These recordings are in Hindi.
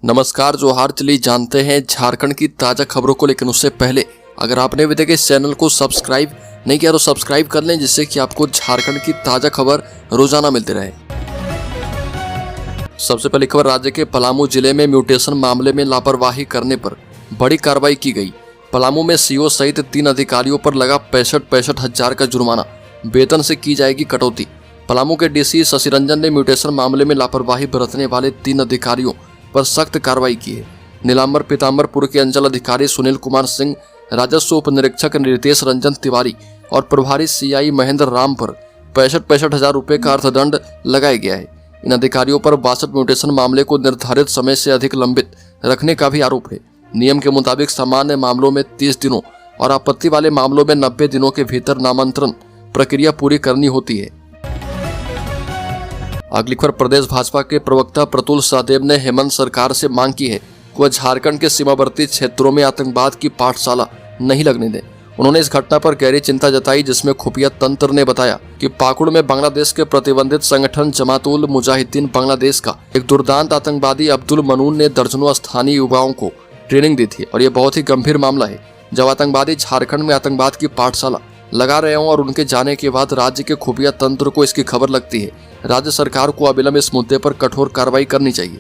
नमस्कार, जोहार। चलिए जानते हैं झारखंड की ताज़ा खबरों को, लेकिन उससे पहले अगर आपने अभी तक इस चैनल को सब्सक्राइब नहीं किया तो सब्सक्राइब कर लें, जिससे कि आपको झारखंड की ताज़ा खबर रोजाना मिलती रहे। सबसे पहली खबर, राज्य के पलामू जिले में म्यूटेशन मामले में लापरवाही करने पर बड़ी कार्रवाई की गई। पलामू में सीओ सहित 3 अधिकारियों पर लगा 65 हजार का जुर्माना, वेतन से की जाएगी कटौती। पलामू के डीसी शशिरंजन ने म्यूटेशन मामले में लापरवाही बरतने वाले 3 अधिकारियों पर सख्त कार्रवाई की है। नीलांबर पीताम्बरपुर के अंचल अधिकारी सुनील कुमार सिंह, राजस्व उप निरीक्षक रितेश रंजन तिवारी और प्रभारी सीआई महेंद्र राम पर 65 हजार रुपये का अर्थदंड लगाया गया है। इन अधिकारियों पर 62 म्यूटेशन मामले को निर्धारित समय से अधिक लंबित रखने का भी आरोप है। नियम के मुताबिक सामान्य मामलों में 30 दिनों और आपत्ति वाले मामलों में 90 दिनों के भीतर नामांतरण प्रक्रिया पूरी करनी होती है। अगली खबर, प्रदेश भाजपा के प्रवक्ता प्रतुल सहदेव ने हेमंत सरकार से मांग की है कि वह झारखंड के सीमावर्ती क्षेत्रों में आतंकवाद की पाठशाला नहीं लगने दें। उन्होंने इस घटना पर गहरी चिंता जताई, जिसमें खुफिया तंत्र ने बताया कि पाकुड़ में बांग्लादेश के प्रतिबंधित संगठन जमातुल मुजाहिदीन बांग्लादेश का एक दुर्दांत आतंकवादी अब्दुल मनून ने दर्जनों स्थानीय युवाओं को ट्रेनिंग दी थी। और यह बहुत ही गंभीर मामला है जब आतंकवादी झारखंड में आतंकवाद की पाठशाला लगा रहे हों और उनके जाने के बाद राज्य के खुफिया तंत्र को इसकी खबर लगती है। राज्य सरकार को अविलंब इस मुद्दे पर कठोर कार्रवाई करनी चाहिए।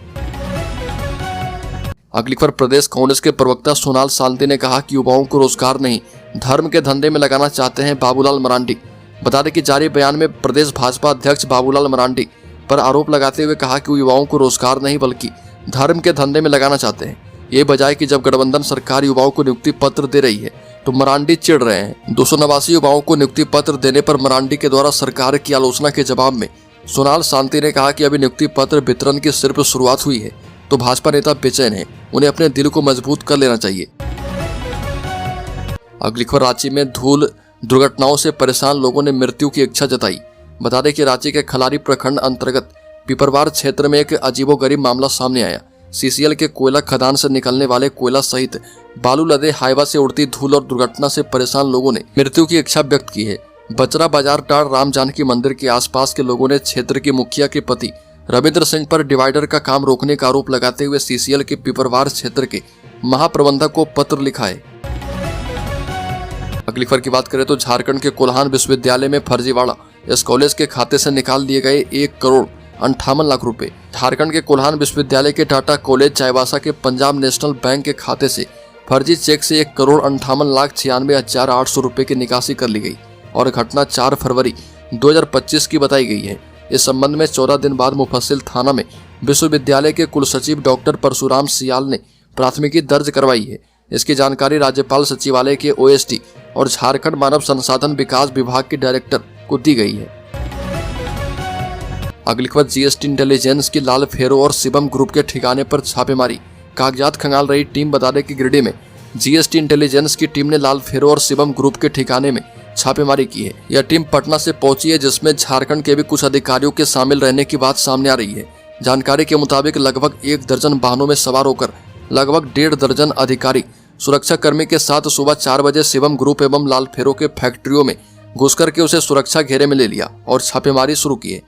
अगली खबर, प्रदेश कांग्रेस के प्रवक्ता सोनाल शांति ने कहा कि युवाओं को रोजगार नहीं धर्म के धंधे में लगाना चाहते हैं बाबूलाल मरांडी। बता दें कि जारी बयान में प्रदेश भाजपा अध्यक्ष बाबूलाल मरांडी पर आरोप लगाते हुए कहा कि वो युवाओं को रोजगार नहीं बल्कि धर्म के धंधे में लगाना चाहते हैं। ये बजाय कि जब गठबंधन सरकार युवाओं को नियुक्ति पत्र दे रही है तो मरांडी चिढ़ रहे हैं। 289 युवाओं को नियुक्ति पत्र देने पर मरांडी के द्वारा सरकार की आलोचना के जवाब में सोनाल शांति ने कहा कि अभी नियुक्ति पत्र वितरण की सिर्फ शुरुआत हुई है, तो भाजपा नेता बेचैन है, उन्हें अपने दिल को मजबूत कर लेना चाहिए। अगली खबर, रांची में धूल दुर्घटनाओं से परेशान लोगों ने मृत्यु की इच्छा जताई। बता दें कि रांची के खलारी प्रखंड अंतर्गत पिपरवार क्षेत्र में एक अजीबोगरीब मामला सामने आया। सीसीएल के कोयला खदान से निकलने वाले कोयला सहित बालू लदे हाईवा से उड़ती धूल और दुर्घटना से परेशान लोगों ने मृत्यु की इच्छा व्यक्त की है। बचरा बाजार टाड़ राम जानकी मंदिर के आसपास के लोगों ने क्षेत्र के मुखिया के पति रविंद्र सिंह पर डिवाइडर का काम रोकने का आरोप लगाते हुए सीसीएल के पिपरवार क्षेत्र के महाप्रबंधक को पत्र लिखा है। अगली खबर की बात करें तो झारखंड के कोल्हान विश्वविद्यालय में फर्जीवाड़ा, इस कॉलेज के खाते से निकाल दिए गए 1,58,00,000 रुपए। झारखंड के कोल्हान विश्वविद्यालय के टाटा कॉलेज चाईबासा के पंजाब नेशनल बैंक के खाते से फर्जी चेक से 1,58,96,800 रुपए की निकासी कर ली गई और घटना 4 फरवरी 2025 की बताई गई है। इस संबंध में 14 दिन बाद मुफस्सिल थाना में विश्वविद्यालय के कुलसचिव डॉक्टर परशुराम सियाल ने प्राथमिकी दर्ज करवाई है। इसकी जानकारी राज्यपाल सचिवालय के ओएसडी और झारखंड मानव संसाधन विकास विभाग के डायरेक्टर को दी गई है। अगली खबर, जीएसटी इंटेलिजेंस की लाल फेरो और शिवम ग्रुप के ठिकाने पर छापेमारी, कागजात खंगाल रही टीम। बता दें कि गिरिडीह में जीएसटी इंटेलिजेंस की टीम ने लाल फेरो और शिवम ग्रुप के ठिकाने में छापेमारी की है। यह टीम पटना से पहुंची है, जिसमें झारखंड के भी कुछ अधिकारियों के शामिल रहने की बात सामने आ रही है। जानकारी के मुताबिक लगभग 1 दर्जन वाहनों में सवार होकर लगभग 1.5 दर्जन अधिकारी सुरक्षा कर्मी के साथ सुबह 4 बजे शिवम ग्रुप एवं लाल फेरो के फैक्ट्रियों में घुस करके उसे सुरक्षा घेरे में ले लिया और छापेमारी शुरू की है।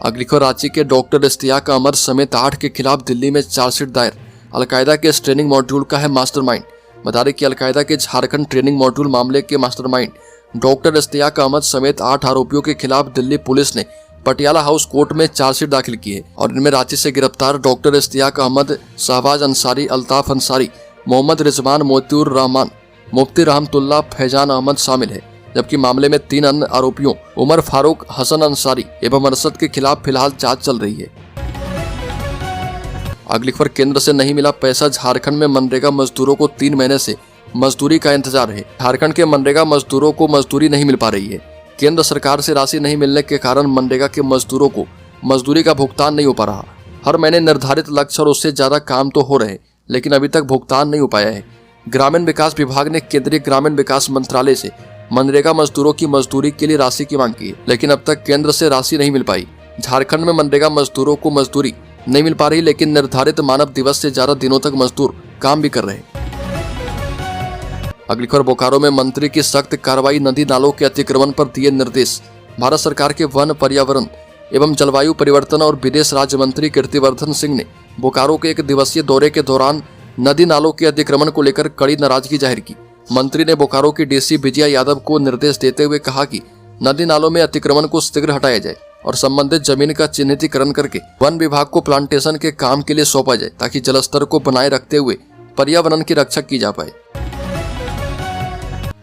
अगली खबर, रांची के डॉक्टर इश्तियाक अहमद समेत 8 के खिलाफ दिल्ली में चार्जशीट दायर। अलकायदा के इस ट्रेनिंग मॉड्यूल का है मास्टरमाइंड। बता दें कि अलकायदा के झारखंड ट्रेनिंग मॉड्यूल मामले के मास्टरमाइंड डॉक्टर इश्तियाक अहमद समेत 8 आरोपियों के खिलाफ दिल्ली पुलिस ने पटियाला हाउस कोर्ट में चार्जशीट दाखिल की है और इनमें रांची से गिरफ्तार डॉक्टर इश्तियाक अहमद, शहबाज अंसारी, अल्ताफ अंसारी, मोहम्मद रिजवान, मोतिउर रहमान, मुफ्ती रहमतुल्लाह, फैजान अहमद शामिल है। जबकि मामले में 3 अन्य आरोपियों उमर फारूक, हसन अंसारी एवं अरशद के खिलाफ फिलहाल जांच चल रही है। अगली खबर, केंद्र से नहीं मिला पैसा, झारखंड में मनरेगा मजदूरों को 3 महीने से मजदूरी का इंतजार है। झारखंड के मनरेगा मजदूरों को मजदूरी नहीं मिल पा रही है। केंद्र सरकार से राशि नहीं मिलने के कारण मनरेगा के मजदूरों को मजदूरी का भुगतान नहीं हो पा रहा। हर महीने निर्धारित लक्ष्य और उससे ज्यादा काम तो हो रहे, लेकिन अभी तक भुगतान नहीं हो पाया है। ग्रामीण विकास विभाग ने केंद्रीय ग्रामीण विकास मंत्रालय से मनरेगा मजदूरों की मजदूरी के लिए राशि की मांग की, लेकिन अब तक केंद्र से राशि नहीं मिल पाई। झारखंड में मनरेगा मजदूरों को मजदूरी नहीं मिल पा रही, लेकिन निर्धारित मानव दिवस से ज्यादा दिनों तक मजदूर काम भी कर रहे। अगली खबर, बोकारो में मंत्री की सख्त कार्रवाई, नदी नालों के अतिक्रमण पर दिए निर्देश। भारत सरकार के वन, पर्यावरण एवं जलवायु परिवर्तन और विदेश राज्य मंत्री कीर्तिवर्धन सिंह ने बोकारो के एक दिवसीय दौरे के दौरान नदी नालों के अतिक्रमण को लेकर कड़ी नाराजगी जाहिर की। मंत्री ने बोकारो की डीसी विजया यादव को निर्देश देते हुए कहा कि नदी नालों में अतिक्रमण को शीघ्र हटाया जाए और संबंधित जमीन का चिन्हितीकरण करके वन विभाग को प्लांटेशन के काम के लिए सौंपा जाए, ताकि जलस्तर को बनाए रखते हुए पर्यावरण की रक्षा की जा पाए।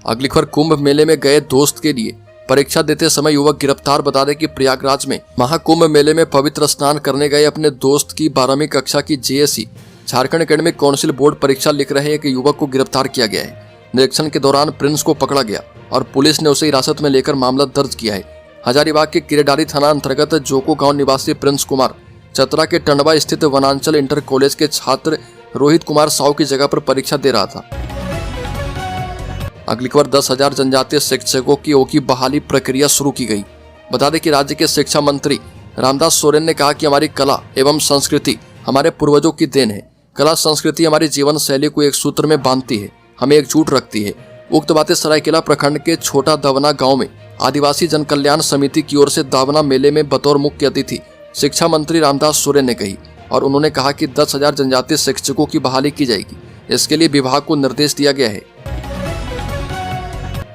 अगली खबर, कुंभ मेले में गए दोस्त के लिए परीक्षा देते समय युवक गिरफ्तार। बता दें कि प्रयागराज में महाकुंभ मेले में पवित्र स्नान करने गए अपने दोस्त की 12वीं कक्षा की JAC Jharkhand academic council board परीक्षा लिख रहे एक युवक को गिरफ्तार किया गया है। निरीक्षण के दौरान प्रिंस को पकड़ा गया और पुलिस ने उसे हिरासत में लेकर मामला दर्ज किया है। हजारीबाग के किरेडारी थाना अंतर्गत जोको गांव निवासी प्रिंस कुमार चतरा के टंडवा स्थित वनांचल इंटर कॉलेज के छात्र रोहित कुमार साहू की जगह पर परीक्षा दे रहा था। अगली खबर, 10,000 जनजातीय शिक्षकों की बहाली प्रक्रिया शुरू की गई। बता दें कि राज्य के शिक्षा मंत्री रामदास सोरेन ने कहा कि हमारी कला एवं संस्कृति हमारे पूर्वजों की देन है। कला संस्कृति हमारी जीवन शैली को एक सूत्र में बांधती है, हमें एकजुट रखती है। उक्त बातें सरायकेला प्रखंड के छोटा दावना गांव में आदिवासी जन कल्याण समिति की ओर से दावना मेले में बतौर मुख्य अतिथि शिक्षा मंत्री रामदास सोरेन ने कही और उन्होंने कहा कि 10,000 जनजातीय शिक्षकों की बहाली की जाएगी। इसके लिए विभाग को निर्देश दिया गया है।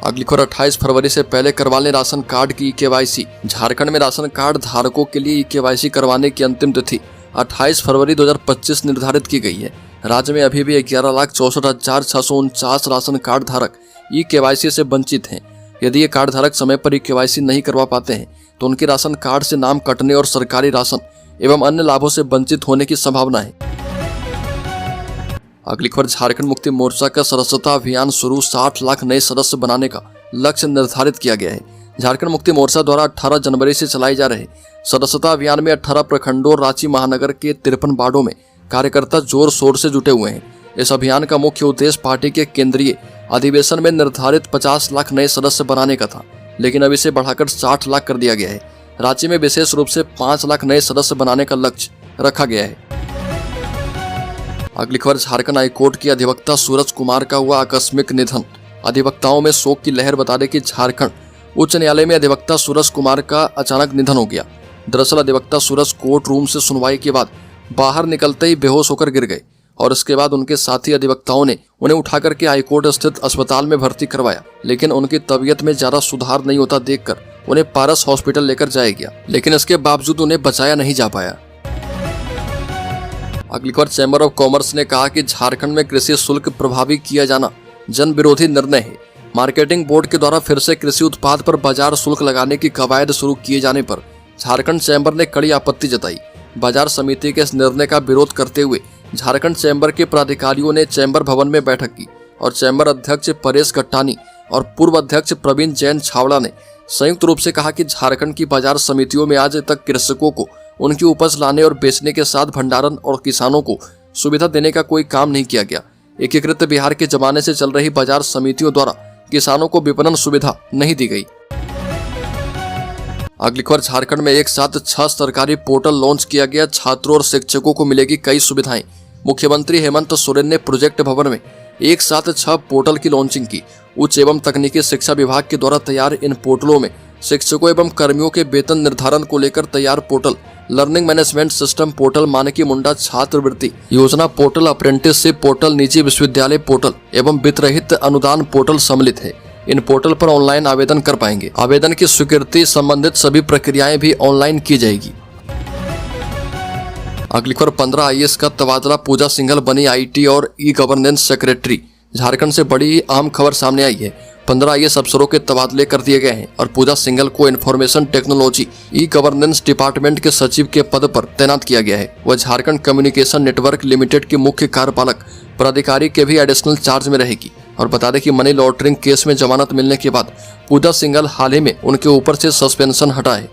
अगली खबर, 28 फरवरी से पहले करवा लें राशन कार्ड की केवाईसी। झारखंड में राशन कार्ड धारकों के लिए केवाईसी करवाने की अंतिम तिथि 28 फरवरी 2025 निर्धारित की गई है। राज्य में अभी भी 11,64,649 राशन कार्ड धारक ई केवाईसी से वंचित हैं। यदि ये कार्ड धारक समय पर ई केवाईसी नहीं करवा पाते हैं तो उनके राशन कार्ड से नाम कटने और सरकारी राशन एवं अन्य लाभों से वंचित होने की संभावना है। अगली खबर, झारखंड मुक्ति मोर्चा का सदस्यता अभियान शुरू, 60 लाख नए सदस्य बनाने का लक्ष्य निर्धारित किया गया है। झारखंड मुक्ति मोर्चा द्वारा 18 जनवरी से चलाए जा रहे सदस्यता अभियान में 18 प्रखंडों और रांची महानगर के 53 वार्डों में कार्यकर्ता जोर शोर से जुटे हुए हैं। इस अभियान का मुख्य उद्देश्य पार्टी के केंद्रीय अधिवेशन में निर्धारित 50 लाख नए सदस्य बनाने का था, लेकिन अब इसे बढ़ाकर 60 लाख कर दिया गया है। राज्य में विशेष रूप से 5 लाख नए सदस्य बनाने का लक्ष्य रखा गया है। अगली खबर, झारखंड हाईकोर्ट के अधिवक्ता सूरज कुमार का हुआ आकस्मिक निधन। अधिवक्ताओं में शोक की लहर। बता दें कि झारखंड उच्च न्यायालय में अधिवक्ता सूरज कुमार का अचानक निधन हो गया। दरअसल अधिवक्ता सूरज कोर्ट रूम से सुनवाई के बाद बाहर निकलते ही बेहोश होकर गिर गए और इसके बाद उनके साथी अधिवक्ताओं ने उन्हें उठाकर के हाईकोर्ट स्थित अस्पताल में भर्ती करवाया, लेकिन उनकी तबीयत में ज्यादा सुधार नहीं होता देखकर उन्हें पारस हॉस्पिटल लेकर जाया गया, लेकिन इसके बावजूद उन्हें बचाया नहीं जा पाया। अगली खबर, चैम्बर ऑफ कॉमर्स ने कहा कि झारखंड में कृषि शुल्क प्रभावी किया जाना जन विरोधी निर्णय है। मार्केटिंग बोर्ड के द्वारा फिर से कृषि उत्पाद पर बाजार शुल्क लगाने की कवायद शुरू किए जाने पर झारखंड चैम्बर ने कड़ी आपत्ति जताई। बाजार समिति के इस निर्णय का विरोध करते हुए झारखंड चैम्बर के पदाधिकारियों ने चैम्बर भवन में बैठक की और चैम्बर अध्यक्ष परेश गट्टानी और पूर्व अध्यक्ष प्रवीण जैन छावड़ा ने संयुक्त रूप से कहा कि झारखंड की बाजार समितियों में आज तक कृषकों को उनकी उपज लाने और बेचने के साथ भंडारण और किसानों को सुविधा देने का कोई काम नहीं किया गया। एकीकृत बिहार के जमाने से चल रही बाजार समितियों द्वारा किसानों को विपणन सुविधा नहीं दी गई। अगली खबर, झारखंड में एक साथ 6 सरकारी पोर्टल लॉन्च किया गया। छात्रों और शिक्षकों को मिलेगी कई सुविधाएं। मुख्यमंत्री हेमंत सोरेन ने प्रोजेक्ट भवन में एक साथ 6 पोर्टल की लॉन्चिंग की। उच्च एवं तकनीकी शिक्षा विभाग के द्वारा तैयार इन पोर्टलों में शिक्षकों एवं कर्मियों के वेतन निर्धारण को लेकर तैयार portal, learning management system portal, Manki Munda छात्रवृत्ति योजना पोर्टल, अप्रेंटिसशिप पोर्टल, निजी विश्वविद्यालय पोर्टल एवं वित्तरहित अनुदान पोर्टल सम्मिलित है। इन पोर्टल पर ऑनलाइन आवेदन कर पाएंगे। आवेदन की स्वीकृति संबंधित सभी प्रक्रियाएं भी ऑनलाइन की जाएगी। अगली खबर, 15 आईएएस का तबादला। पूजा सिंघल बनी आईटी और ई गवर्नेंस सेक्रेटरी। झारखंड से बड़ी अहम खबर सामने आई है। 15 आईएएस अफसरों के तबादले कर दिए गए हैं और पूजा सिंघल को information technology e governance department के सचिव के पद पर तैनात किया गया है। वह झारखंड कम्युनिकेशन नेटवर्क लिमिटेड के मुख्य कार्यपालक प्राधिकारी के भी एडिशनल चार्ज में रहेगी। और बता दें कि मनी लॉन्ड्रिंग केस में जमानत मिलने के बाद पूजा सिंघल हाल ही में उनके ऊपर से सस्पेंशन हटा है।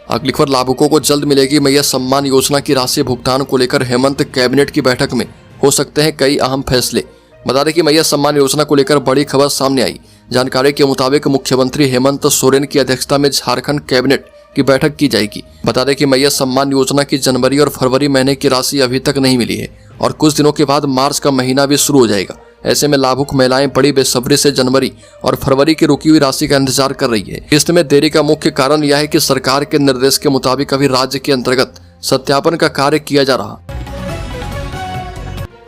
अगली खबर, लाभुकों को जल्द मिलेगी मैया सम्मान योजना की राशि भुगतान को लेकर हेमंत कैबिनेट की बैठक में हो सकते हैं कई अहम फैसले। बता दें कि मैया सम्मान योजना को लेकर बड़ी खबर सामने आई। जानकारी के मुताबिक मुख्यमंत्री हेमंत सोरेन की अध्यक्षता में झारखंड कैबिनेट की बैठक की जाएगी। बता दें कि मैया सम्मान योजना की जनवरी और फरवरी महीने की राशि अभी तक नहीं मिली है और कुछ दिनों के बाद मार्च का महीना भी शुरू हो जाएगा। ऐसे में लाभुक महिलाएं बड़ी बेसब्री से जनवरी और फरवरी की रुकी हुई राशि का इंतजार कर रही है। किस्त में देरी का मुख्य कारण यह है कि सरकार के निर्देश के मुताबिक अभी राज्य के अंतर्गत सत्यापन का कार्य किया जा रहा।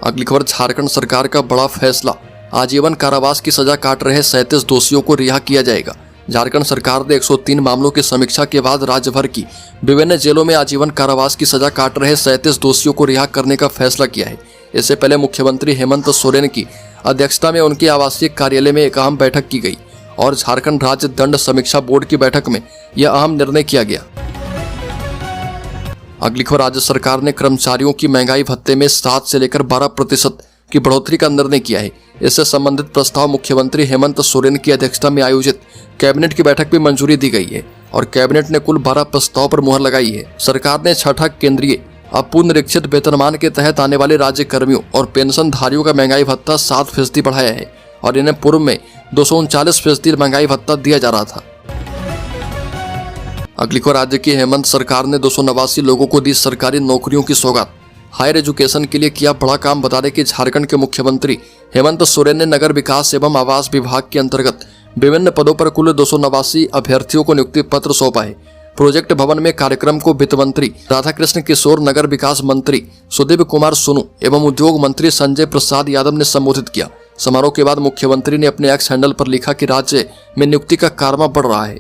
अगली खबर, झारखंड सरकार का बड़ा फैसला, आजीवन कारावास की सजा काट रहे 37 दोषियों को रिहा किया जाएगा। झारखंड सरकार ने 103 मामलों की समीक्षा के बाद राज्य भर की विभिन्न जेलों में आजीवन कारावास की सजा काट रहे 37 दोषियों को रिहा करने का फैसला किया है। इससे पहले मुख्यमंत्री हेमंत सोरेन की अध्यक्षता में उनके आवासीय कार्यालय में एक अहम बैठक की गई और झारखंड राज्य दंड समीक्षा बोर्ड की बैठक में यह अहम निर्णय किया गया। अगली खबर, राज्य सरकार ने कर्मचारियों की महंगाई भत्ते में 7 से लेकर 12% की बढ़ोतरी का निर्णय किया है। इससे संबंधित प्रस्ताव मुख्यमंत्री हेमंत सोरेन की अध्यक्षता में आयोजित कैबिनेट की बैठक में मंजूरी दी गई है और कैबिनेट ने कुल 12 प्रस्ताव पर मुहर लगाई है। सरकार ने छठा केंद्रीय अपुनरीक्षित वेतनमान के तहत आने वाले राज्य कर्मियों और पेंशनधारियों का महंगाई भत्ता 7% बढ़ाया है और इन्हें पूर्व में 239% महंगाई भत्ता दिया जा रहा था। अगली खबर, राज्य की हेमंत सरकार ने 289 लोगों को दी सरकारी नौकरियों की सौगात। हायर एजुकेशन के लिए किया बड़ा काम। बता दें कि झारखंड के मुख्यमंत्री हेमंत सोरेन ने नगर विकास एवं आवास विभाग के अंतर्गत विभिन्न पदों पर कुल 289 अभ्यर्थियों को नियुक्ति पत्र सौंपा है। प्रोजेक्ट भवन में कार्यक्रम को वित्त मंत्री राधाकृष्ण किशोर, नगर विकास मंत्री सुदीप कुमार सोनू एवं उद्योग मंत्री संजय प्रसाद यादव ने संबोधित किया। समारोह के बाद मुख्यमंत्री ने अपने एक्स हैंडल पर लिखा कि राज्य में नियुक्ति का कारवा बढ़ रहा है।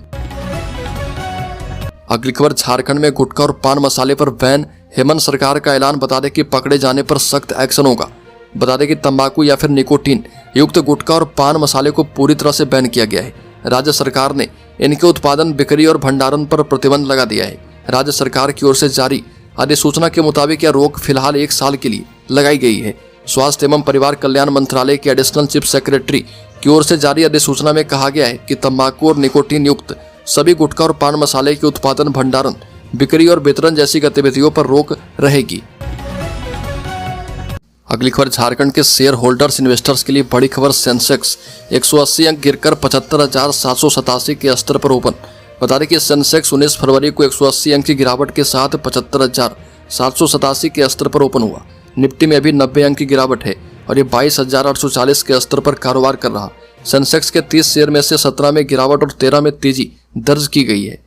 अगली खबर, झारखंड में गुटखा और पान मसाले पर बैन, हेमंत सरकार का ऐलान। बता दें कि पकड़े जाने पर सख्त एक्शन होगा। बता दें कि तंबाकू या फिर निकोटीन युक्त गुटखा और पान मसाले को पूरी तरह से बैन किया गया है। राज्य सरकार ने इनके उत्पादन, बिक्री और भंडारण पर प्रतिबंध लगा दिया है। राज्य सरकार की ओर से जारी अधिसूचना के मुताबिक यह रोक फिलहाल 1 साल के लिए लगाई गई है। स्वास्थ्य एवं परिवार कल्याण मंत्रालय के एडिशनल चीफ सेक्रेटरी की ओर से जारी अधिसूचना में कहा गया है कि तंबाकू और निकोटीन युक्त सभी गुटखा और पान मसाले के उत्पादन, भंडारण, बिक्री और वितरण जैसी गतिविधियों पर रोक रहेगी। अगली खबर, झारखंड के शेयर होल्डर्स इन्वेस्टर्स के लिए बड़ी खबर। सेंसेक्स 180 अंक गिरकर 75,787 के स्तर पर ओपन। बता दें कि सेंसेक्स 19 फरवरी को 180 अंक की गिरावट के साथ 75,787 के स्तर पर ओपन हुआ। निफ्टी में अभी 90 अंक की गिरावट है और ये 22,840 के स्तर पर कारोबार कर रहा। सेंसेक्स के 30 शेयर में से 17 में गिरावट और 13 में तेजी दर्ज की गई है।